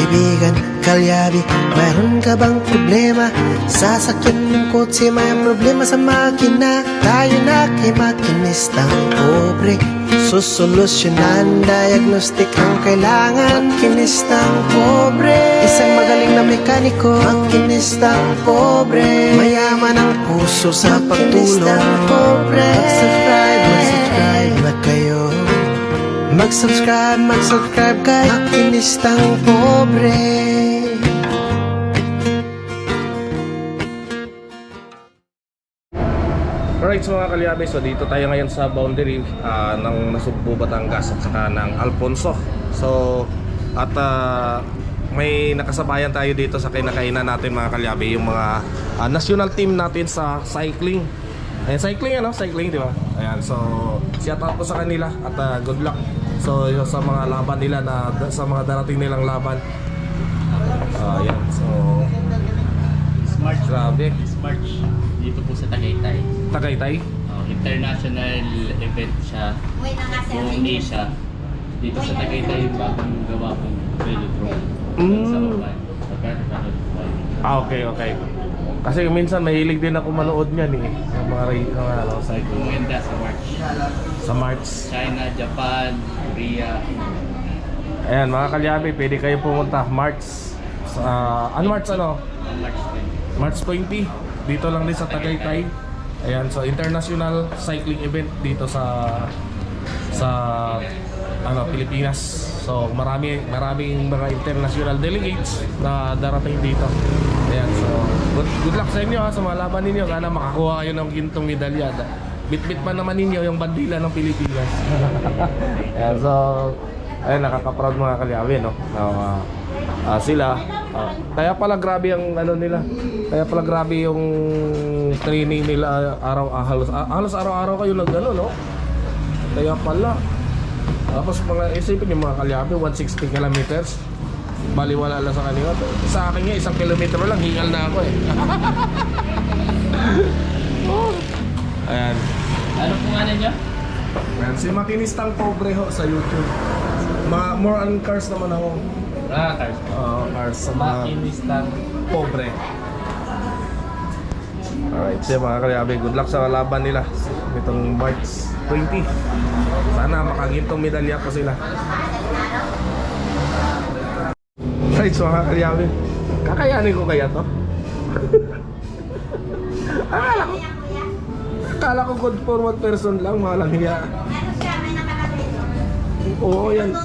kaibigan, kalyabi, mayroon ka bang problema? Sasakyan ng kotse, may problema sa makina. Tayo na kay makinistang pobre, susolusyonan, diagnostic ang kailangan. Makinistang pobre, isang magaling na mekaniko. Makinistang pobre, mayaman ang puso sa pagtulong. Mag-subscribe na kayo. Mag-subscribe kay Makinistang Pobre. Alright, so mga kalyabe, so dito tayo ngayon sa boundary ng Nasugbu, Batangas at saka ng Alfonso. So at may nakasabayan tayo dito sa kinakainan natin mga kalyabe, yung mga national team natin sa cycling. Ayan, cycling di ba? Ayan, so shout out po sa kanila at good luck. So sa mga laban nila sa mga darating nilang laban. Ayan, so Smart. Grabe. Smart. Dito po sa Tagaytay. Tagaytay? International event siya. Buong Asia. Dito sa Tagaytay, bagong gawa kong velodrome. Sa Uban. Okay. Kasi minsan mahilig din ako manood niyan eh. Yung mga cycle. Maganda sa March. Sa March. China, Japan, Korea. Ayan mga kalyabe, pwede kayo pumunta March. March ano? March 10. March 20. Dito lang din sa Tagaytay. Ayan, so international cycling event dito sa Pilipinas. So maraming mga international delegates na darating dito. Ayan, so good luck sa inyo sa mga laban ninyo. Sana makakuha kayo ng gintong medalya. Bit-bit pa naman ninyo yung bandila ng Pilipinas. Ayan, so ayun, nakaka-proud mga kalyabe, no? Sila kaya pala grabe ang nila. Kaya pala grabe yung training nila halos araw-araw kayo no? Kaya pala. Tapos mga isipin yung mga kalyabe 160 kilometers. Baliwala lang sa kanila. Sa akin nga 1 kilometer lang hingal na ako eh. Ayan. Ano po nga ninyo? Ayan, si Makinistang Pobre ho sa YouTube. More on cars naman ako. Cars. Cars sa mga Makinistang Pobre. Alright, so mga kalyabe, good luck sa laban nila nitong March 20. Sana makagintong medalya po sila. Alright, so mga kalyabe, kakayanin ko kaya to? Akala ko good forward person lang, malang hiya. Oo, yan.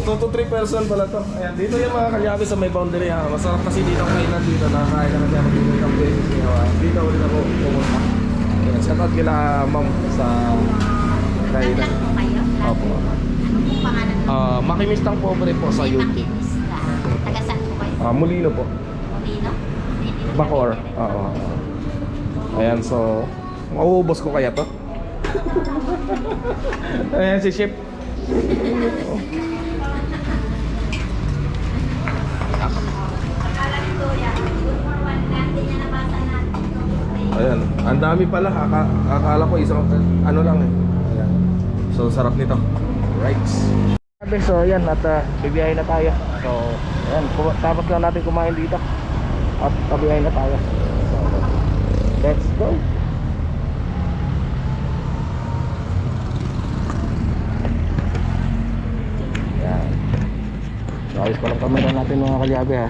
2 to 3 person pala to. Ayan, dito yung mga kalyabe sa may boundary ha. Masarap kasi dito ang kainan dito. Nakakain ka na siya mag-inig ang pwede. Dito ulit ako pumunta. Ayan, shout out kila ma'am sa kainan. Opo. Makinistang Pobre po sa YouTube. Taga saan po kayo? Mulino po. Molino? Bacoor. Oo. Ayan, so mauubos ko kaya to? Ayan si Chef. Ayan, ang dami pala. Akala ko isang ano lang eh. Ayan. So sarap nito. Right. So ayan, at bibiyahin na tayo. So ayan, tapos lang natin kumain dito. At tabiyahin na tayo. So let's go. Ayan. So ayos pa lang kamera natin mga kalyabe ha.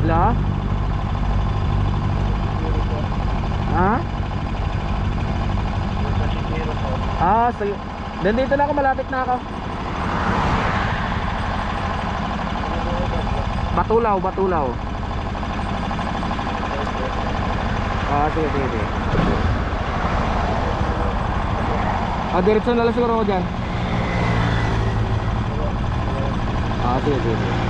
Hello? Ha? Sige. Nandito na ako, malapit na ako. Batulaw. Sige. Diretso na lang siguro ako dyan. Sige.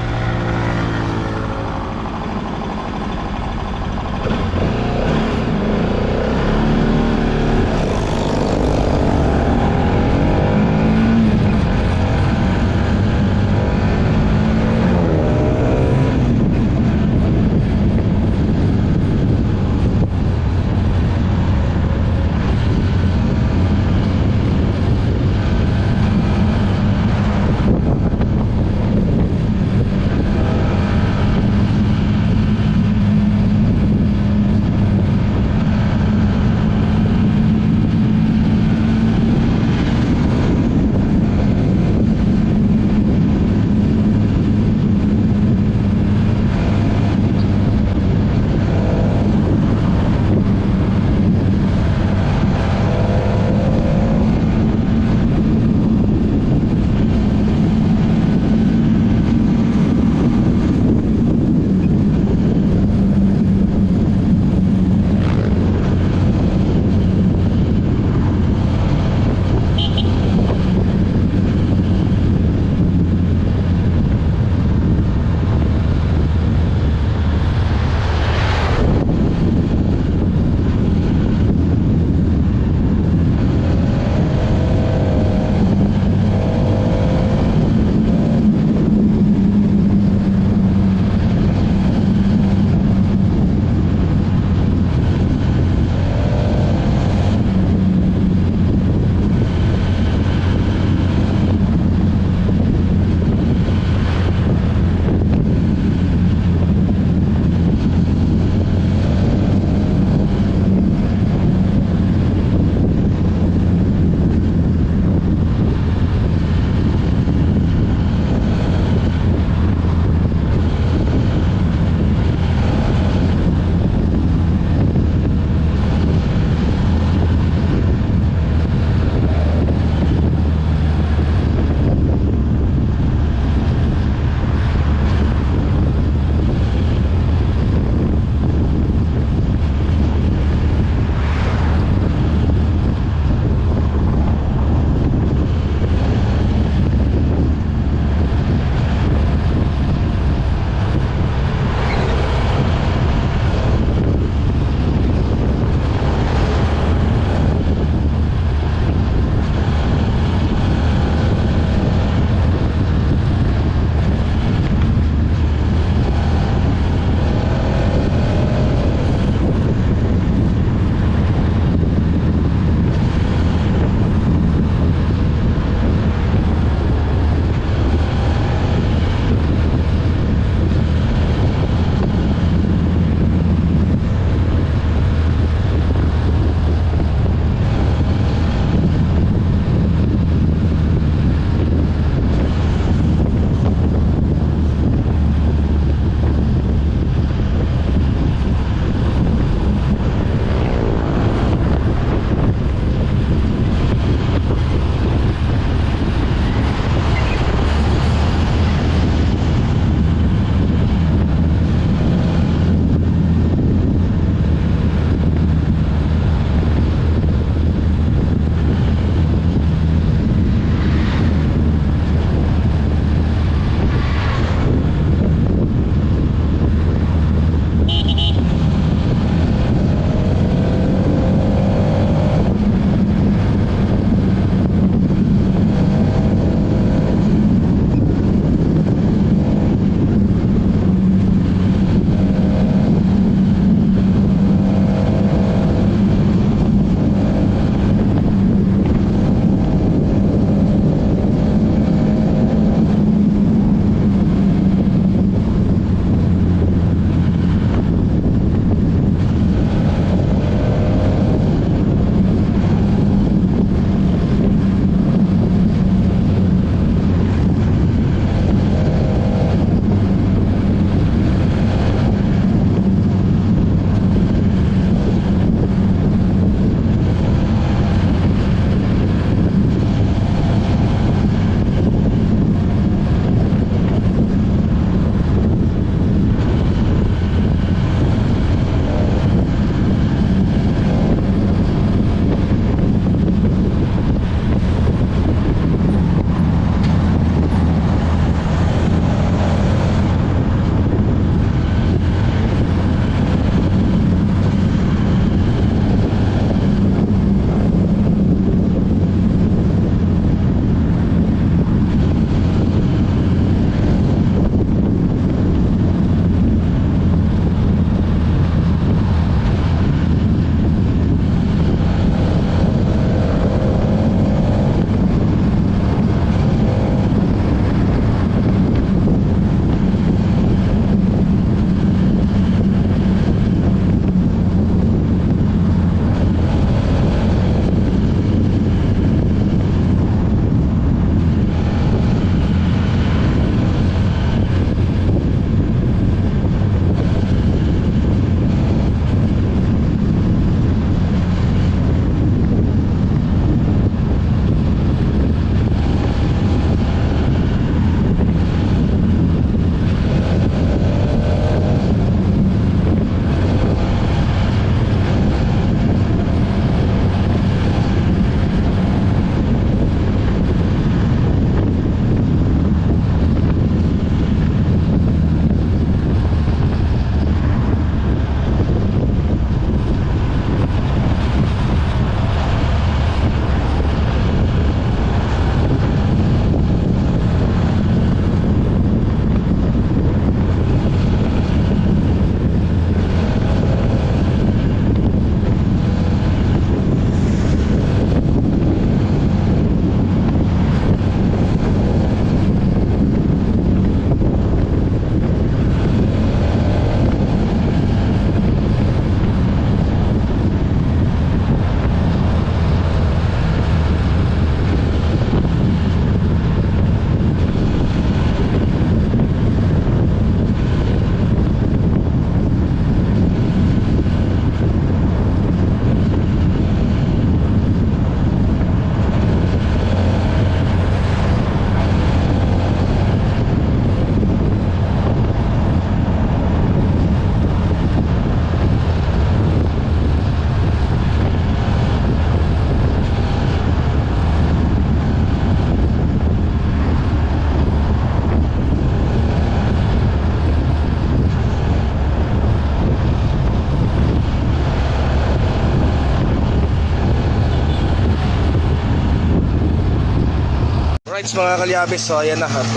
Alright mga kalyabis, so ayan na at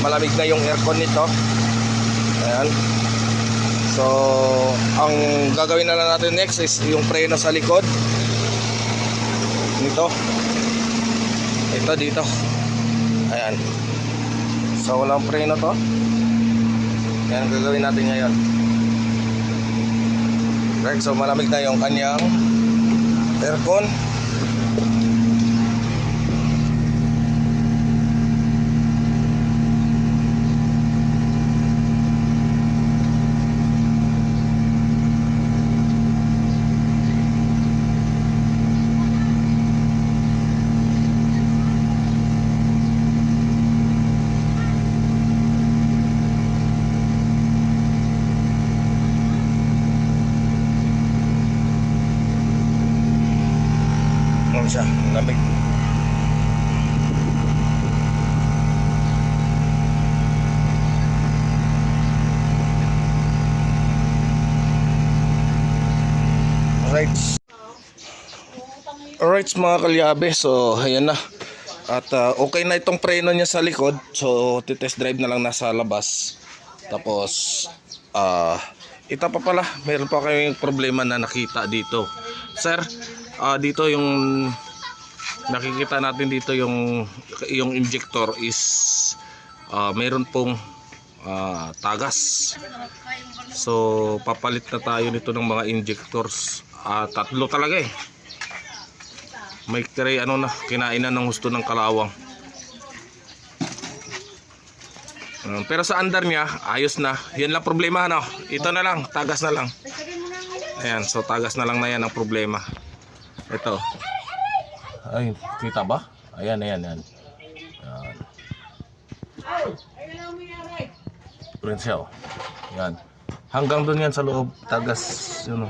malamig na yung aircon nito. Ayan. So ang gagawin na lang natin next is yung preno sa likod nito. Ito dito. Ayan. So walang preno to. Yan ang gagawin natin ngayon. Right, so malamig na yung kanyang aircon. Ano siya, lamig. Alright mga kalyabe, so ayan na. At okay na itong preno niya sa likod. So titest drive na lang nasa labas. Tapos ito pa pala, meron pa kayong problema na nakita dito. Sir, dito yung nakikita natin dito yung injector is meron pong tagas. So papalit na tayo nito ng mga injectors. Tatlo talaga eh. May tray ano na, kinainan ng husto ng kalawang. Pero sa andar niya, ayos na. Yan lang problema ano. Ito na lang, tagas na lang. Ayan, so tagas na lang na yan ang problema. Ito. Ay, kita ba? Ayan, ayan, ayan. Ayan. Prinsel. Ayan. Hanggang doon yan sa loob, tagas yun.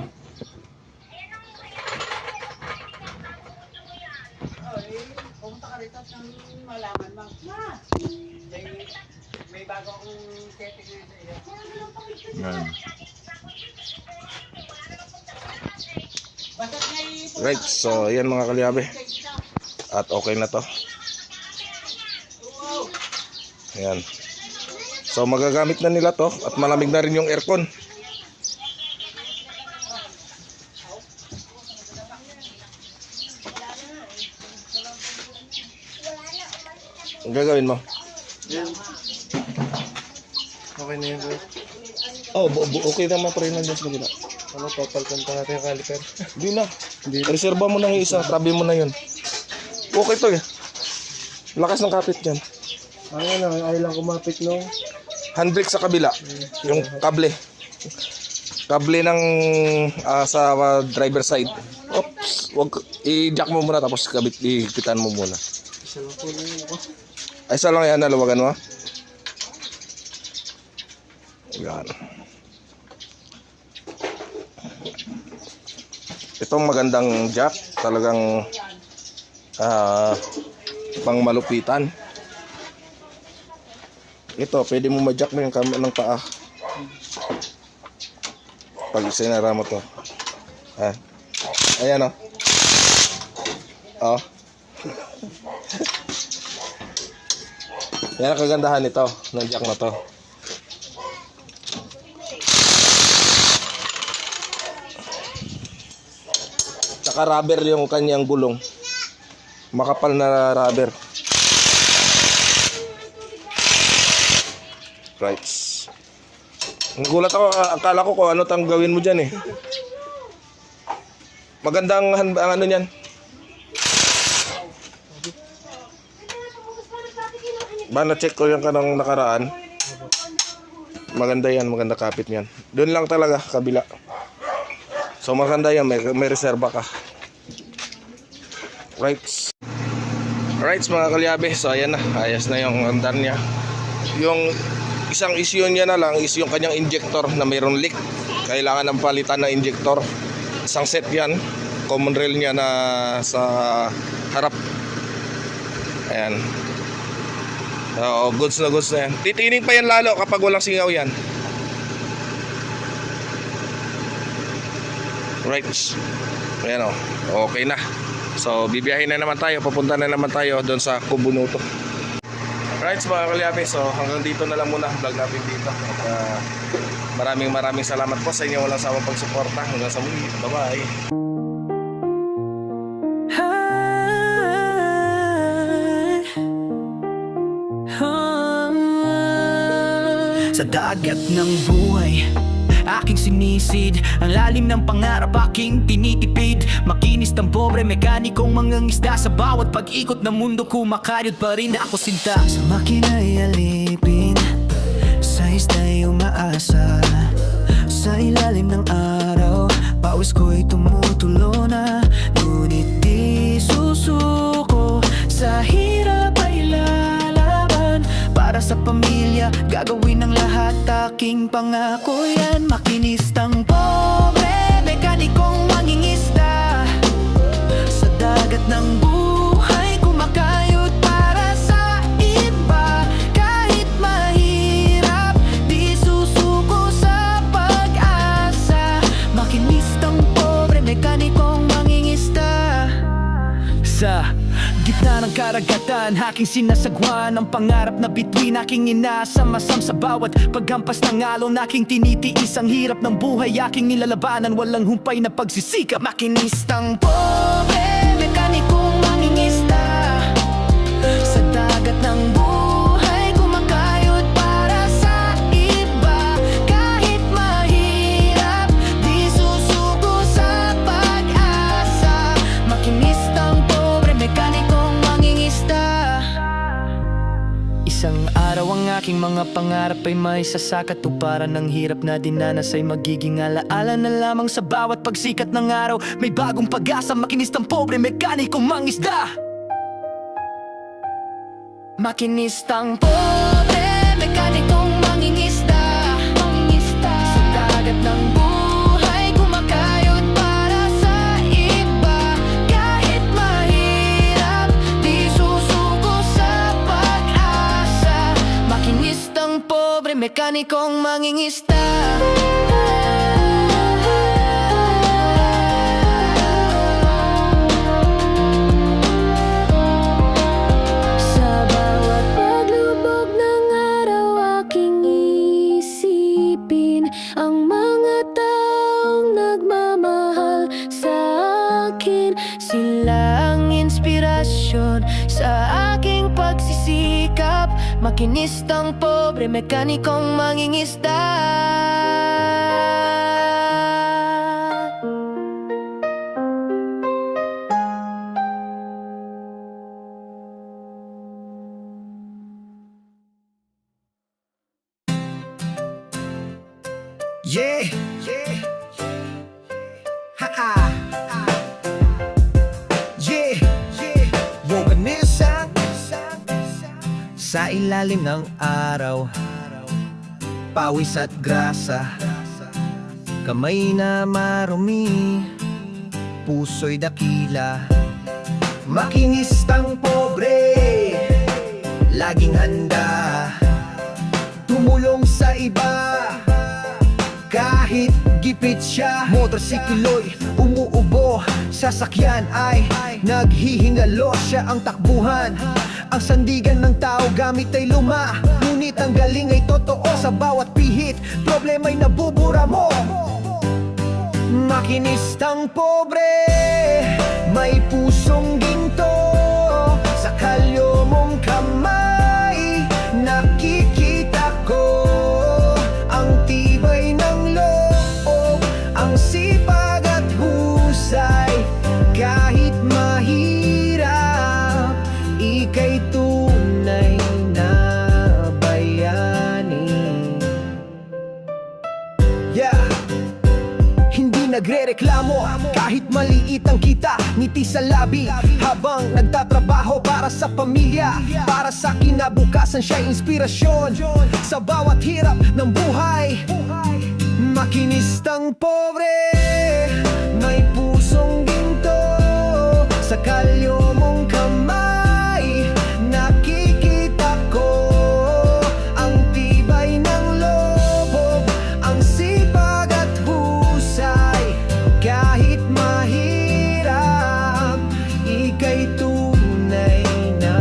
Pumunta ka rito ng malaman mo. May bago akong setting na sa iyo. Ayan. Basta't may Right, so ayan mga kalyabe. At okay na to. Ayan. So magagamit na nila to at malamig na rin yung aircon. Ang gagawin mo? Okay na yun, bro. Oh, okay naman pa rin nandiyan sa kabila. Ano, papalitan pa natin yung caliper. Hindi na. Reserva mo na yung isa, tabi mo na yun. Okay to eh. Lakas ng kapit dyan. Ano na, ay lang kumapit nung Handbrake sa kabila. Yung kable. Kable ng sa driver side. Oops. I-jack mo muna tapos ikitan mo muna. isa lang po nung ako. Ay, isa lang yan. Nalawagan mo. Yan. Itong magandang jack. Talagang pang malupitan. Ito, pwede mo ma-jack mo yung ng paa. Pag sinara mo to. Ayan o. Oh. Yan ang kagandahan nito, ng jack na to. Tsaka rubber yung kanyang gulong. Makapal na rubber. Right. Nagulat ako, akala ko kung ano tang gawin mo dyan eh. Magandang ang ano niyan. Ba, na-check ko yung kanang nakaraan. Maganda yan, maganda kapit niyan. Doon lang talaga, kabila. So maganda yan, may reserba ka. Right. Right mga kalyabe, so ayan na, ayos na yung andar niya. Yung isang issue niya na lang is yung kanyang injector na mayroong leak. Kailangan ng palitan na injector. Isang set yan, common rail niya na sa harap. Ayan. So, goods na yan. Titining pa yan lalo kapag walang singaw yan. Right. Ayan o. Okay na. So bibiyahin na naman tayo. Papunta na naman tayo doon sa Kubunuto. Alright, so mga kalyabe, so hanggang dito na lang muna ang vlog natin dito. At maraming salamat po sa inyo walang sawang pagsuporta. Hanggang sa muli. Bye-bye. Sa dagat ng buhay, aking sinisid ang lalim ng pangarap, aking tinitipid. Makinis ng pobre, mekanikong mangangisda. Sa bawat pag-ikot ng mundo, kumakayod pa rin ako sinta. Sa makina'y alipin, sa ista'y umaasa. Sa ilalim ng araw, pawis ko'y tumutulo na. Ngunit di susuko, sa hirap ay lalaban. Para sa pamilya, gagawin ang lahat, aking pangako yan. Makinistang pobre, mekanikong mangingisda. Sa dagat ng buhay, kumakayod para sa iba. Kahit mahirap, di susuko sa pag-asa. Makinistang pobre, mekanikong mangingisda. Sa gitna ng karagatan, aking sinasagwan ang pangarap na bituin, aking inaasam-asam sa bawat paghampas ng alon. Aking tinitiis ang hirap ng buhay, aking nilalabanan, walang humpay na pagsisikap. Makinistang pobre, mekanikong mangingisda. Sa dagat ng buhay, kumakayod para sa iba. Kahit mahirap, di susuko sa pag-asa. Makinistang pobre, mekanikong mangingisda. Isang araw ang aking mga pangarap ay may sasakatuparan. Ng hirap na dinanas ay magiging alaala na lamang. Sa bawat pagsikat ng araw, may bagong pag-asa. Makinistang pobre, mekanikong mangisda. Makinistang pobre, mekanikong mangingisda. Sa dagat ng buhay, kumakayod para sa iba. Kahit mahirap, di susuko sa pag-asa. Makinistang pobre, mekanikong mangingisda. Sa bawat paglubog ng araw, aking isipin ang mga taong nagmamahal sa akin. Sila ang inspirasyon sa aking pagsisikap. Makinistang pobre, mekanikong mangingisda. Yeah, yeah, ha-ha, yeah, yeah. Woganisan sa ilalim ng araw, pawis at grasa, kamay na marumi, puso'y dakila. Makinistang pobre, laging handa tumulong sa iba. Kahit gipit siya, motorsiklo'y umuubo, sasakyan ay naghihingalo. Siya ang takbuhan, ang sandigan ng tao, gamit ay luma. Ngunit ang galing ay totoo, sa bawat pihit, problema'y nabubura mo. Makinistang pobre, may pusong ginto. Sa kalyo mong kamay, nakikita ko ang tibay ng loob, ang sipag at husay. Kahit mahirap, ika'y tunay na bayani. Yeah, hindi nagrereklamo kahit maliit ang kita. Ngiti sa labi habang nagtatrabaho para sa pamilya. Para sa kinabukasan siya'y inspirasyon sa bawat hirap ng buhay. Makinistang pobre, may pusong ginto. Sa kalyo mong kamay, nakikita ko ang tibay ng loob, ang sipag at husay. Kahit mahirap, ika'y tunay na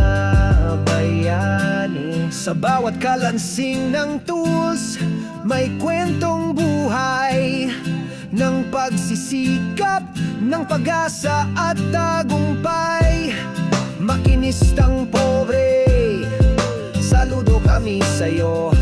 bayani. Sa bawat kalansing ng tools, may kwentong buhay ng pagsisikap, ng pag-asa at tagumpay. Makinistang pobre, saludo kami sa'yo.